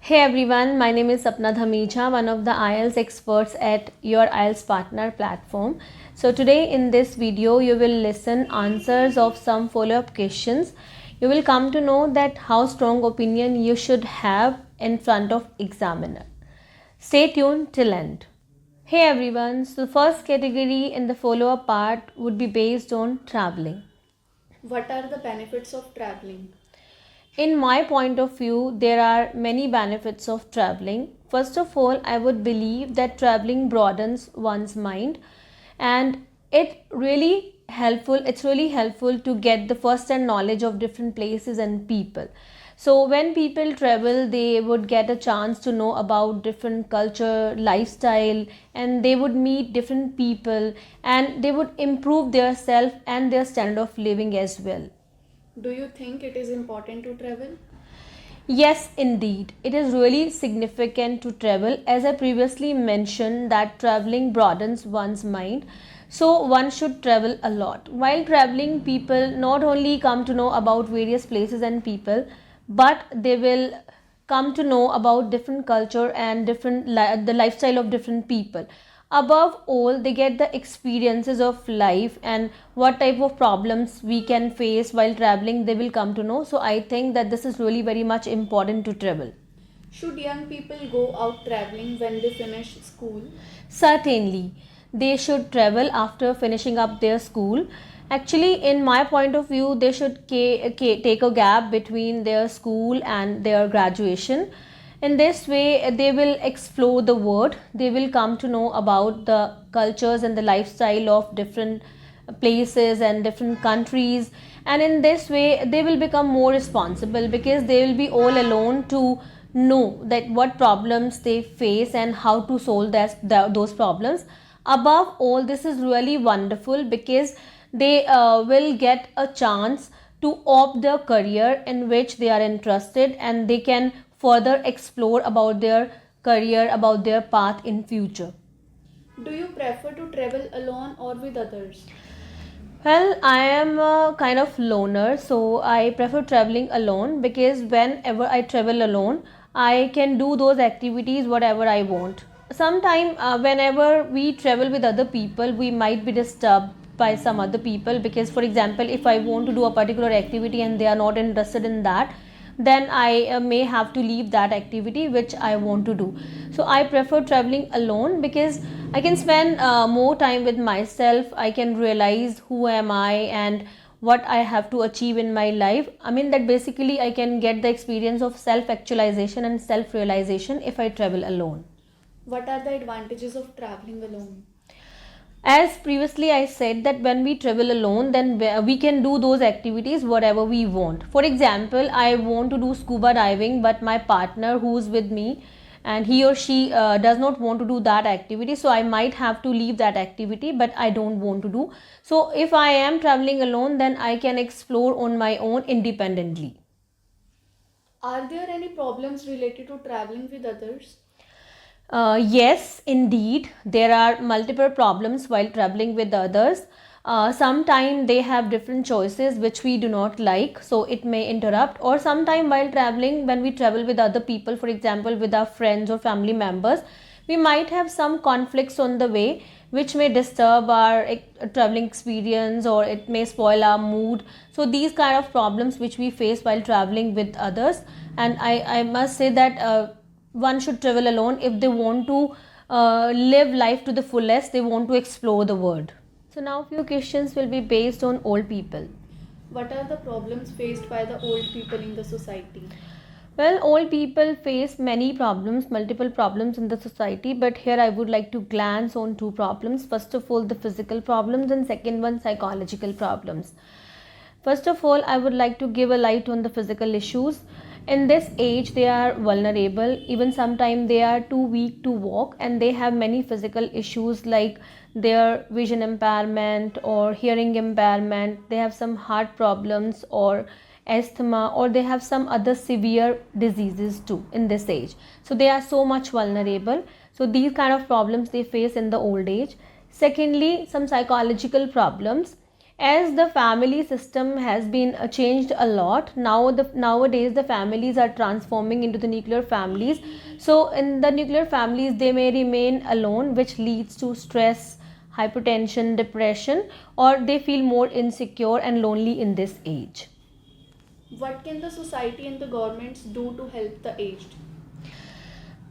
Hey everyone, my name is Sapna Dhamija, one of the IELTS experts at your IELTS partner platform. So today in this video, you will listen answers of some follow-up questions. You will come to know that how strong opinion you should have in front of examiner. Stay tuned till end. Hey everyone, so the first category in the follow-up part would be based on traveling. What are the benefits of traveling? In my point of view, there are many benefits of traveling. First of all, I would believe that traveling broadens one's mind, and it's really helpful to get the first hand knowledge of different places and people. So when people travel, they would get a chance to know about different culture, lifestyle, and they would meet different people, and they would improve their self and their standard of living as well. Do you think it is important to travel? Yes, indeed. It is really significant to travel. As I previously mentioned, that traveling broadens one's mind. So one should travel a lot. While traveling, people not only come to know about various places and people, but they will come to know about different culture and the lifestyle of different people. Above all, they get the experiences of life and what type of problems we can face while traveling, they will come to know. So I think that this is really very much important to travel. Should young people go out traveling when they finish school? Certainly, they should travel after finishing up their school. Actually, in my point of view, they should take a gap between their school and their graduation. In this way, they will explore the world. They will come to know about the cultures and the lifestyle of different places and different countries. And in this way, they will become more responsible because they will be all alone to know that what problems they face and how to solve those problems. Above all, this is really wonderful because they will get a chance to opt the career in which they are interested, and they can further explore about their career, about their path in future. Do you prefer to travel alone or with others? Well, I am a kind of loner, so I prefer traveling alone because whenever I travel alone, I can do those activities whatever I want. Sometimes, whenever we travel with other people, we might be disturbed by some other people because, for example, if I want to do a particular activity and they are not interested in that, then I may have to leave that activity which I want to do. So I prefer traveling alone because I can spend more time with myself. I can realize who am I and what I have to achieve in my life. I mean that basically I can get the experience of self actualization and self realization if I travel alone. What are the advantages of traveling alone? As previously I said that when we travel alone, then we can do those activities whatever we want. For example, I want to do scuba diving, but my partner who's with me and he or she does not want to do that activity, so I might have to leave that activity, but I don't want to do. So if I am traveling alone, then I can explore on my own independently. Are there any problems related to traveling with others? Yes, indeed. There are multiple problems while traveling with others. Sometimes they have different choices which we do not like, so it may interrupt. Or sometime while traveling, when we travel with other people, for example, with our friends or family members, we might have some conflicts on the way which may disturb our traveling experience, or it may spoil our mood. So these kind of problems which we face while traveling with others, and I must say that one should travel alone if they want to live life to the fullest, they want to explore the world. So now few questions will be based on old people. What are the problems faced by the old people in the society? Well, old people face many problems, multiple problems in the society, but here I would like to glance on two problems. First of all, the physical problems, and second one, psychological problems. First of all, I would like to give a light on the physical issues. In this age, they are vulnerable. Even sometimes they are too weak to walk, and they have many physical issues like their vision impairment or hearing impairment. They have some heart problems or asthma, or they have some other severe diseases too in this age. So they are so much vulnerable. So these kind of problems they face in the old age. Secondly, some psychological problems. as the family system has been changed a lot. Nowadays the families are transforming into the nuclear families. So in the nuclear families they may remain alone, which leads to stress, hypertension, depression, or they feel more insecure and lonely in this age. What can the society and the governments do to help the aged?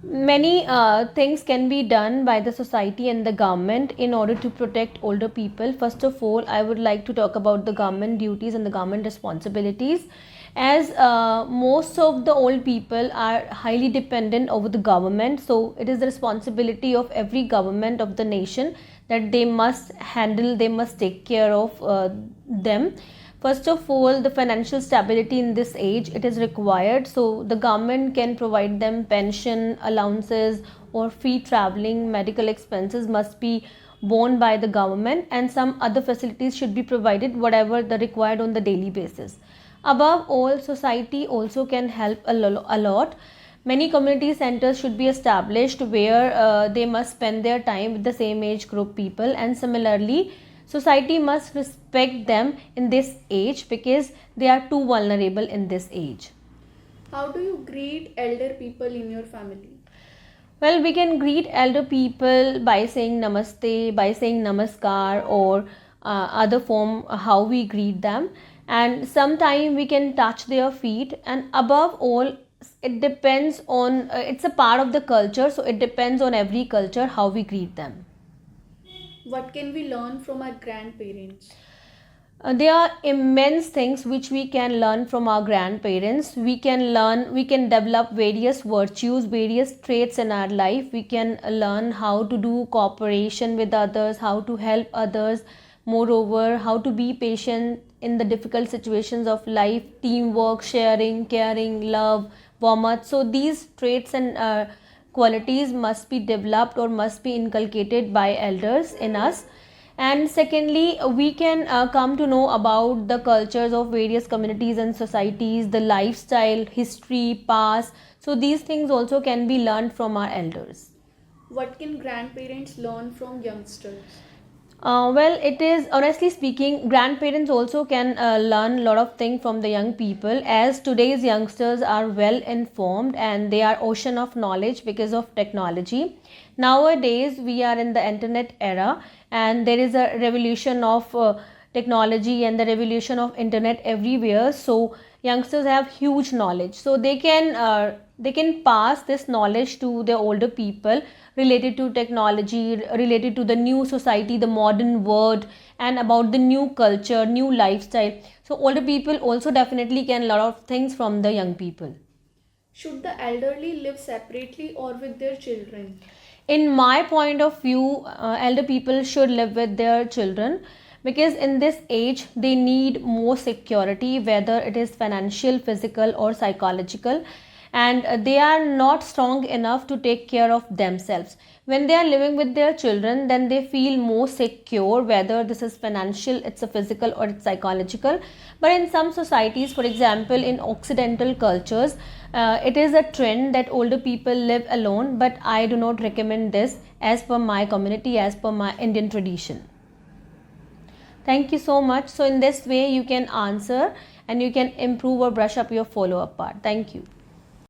Many things can be done by the society and the government in order to protect older people. First of all, I would like to talk about the government duties and the government responsibilities. As most of the old people are highly dependent over the government, so it is the responsibility of every government of the nation that they must handle, they must take care of them. First of all, the financial stability in this age, it is required. So the government can provide them pension, allowances, or free traveling. Medical expenses must be borne by the government, and some other facilities should be provided, whatever the required on the daily basis. Above all, society also can help a lot. Many community centers should be established where they must spend their time with the same age group people, and similarly society must respect them in this age because they are too vulnerable in this age. How do you greet elder people in your family? Well, we can greet elder people by saying namaste, by saying namaskar, or other form how we greet them. And sometime we can touch their feet. And above all, it depends on it's a part of the culture, so it depends on every culture how we greet them. What can we learn from our grandparents? There are immense things which we can learn from our grandparents. We can develop various virtues, various traits in our life. We can learn how to do cooperation with others, how to help others, moreover, how to be patient in the difficult situations of life, teamwork, sharing, caring, love, warmth. So these traits and qualities must be developed or must be inculcated by elders in us. And secondly, we can come to know about the cultures of various communities and societies, the lifestyle, history, past. So these things also can be learned from our elders. What can grandparents learn from youngsters? Well, it is honestly speaking, grandparents also can learn a lot of things from the young people, as today's youngsters are well informed and they are ocean of knowledge because of technology. Nowadays, we are in the internet era, and there is a revolution of technology and the revolution of internet everywhere. So youngsters have huge knowledge, so they can pass this knowledge to the older people related to technology, related to the new society, the modern world, and about the new culture, new lifestyle. So older people also definitely can learn a lot of things from the young people. Should the elderly live separately or with their children? In my point of view, elder people should live with their children, because in this age they need more security, whether it is financial, physical, or psychological, and they are not strong enough to take care of themselves. When they are living with their children, then they feel more secure, whether this is financial, it's a physical, or it's psychological. But in some societies, for example in occidental cultures, it is a trend that older people live alone, but I do not recommend this as per my community, as per my Indian tradition. Thank you so much. So in this way you can answer and you can improve or brush up your follow-up part. Thank you.